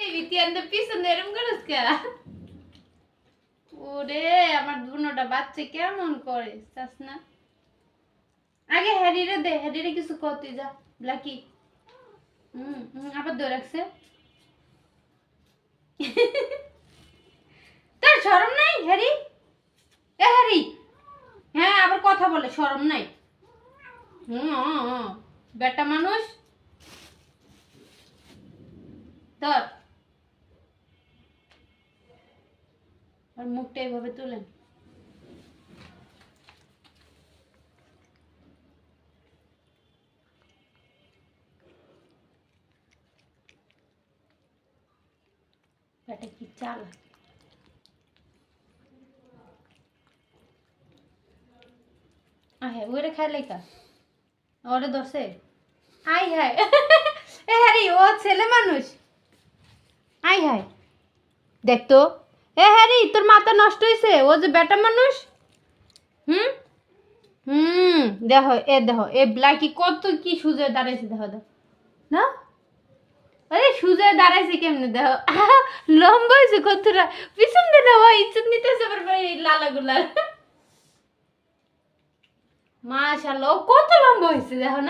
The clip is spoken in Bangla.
এই বিতিয়ানটা পিছনে এরম করিস কে? ওরে আমার দুনোটা বাচ্চা কেমন করে চাস না? আগে হ্যারিরে দে, হ্যারিরে কিছু করতে যা ব্ল্যাকি। আবার ধরে রাখছে। তোর শরম নাই হ্যারি? এ হ্যারি, হ্যাঁ আবার কথা বলে, শরম নাই? বেটা মানুষ ধর, আর মুখটা এইভাবে তুলেন। বেটা কি চাল! আহে ওরে খাইলে কা ওরে দোষে আই হায়। এ হ্যারি ও ছেলে মানুষ। আই হায় দেখতো। এ হ্যারি তোর মাথা নষ্ট হয়েছে, ও যে বেটা মানুষ। হুম হুম দেখো দেখো এ ব্ল্যাকি কত কি সুজে দাঁড়াইছে, দেখো দেখো না। আরে সুজে দাঁড়াইছে কেমনে দেখো। লম্বা হয়েছে কতটা, পিছন দিলে ও ইজ্জত নিতেছে লালা গুলা। মাশাআল্লাহ ও কত লম্বা হয়েছে দেখো না।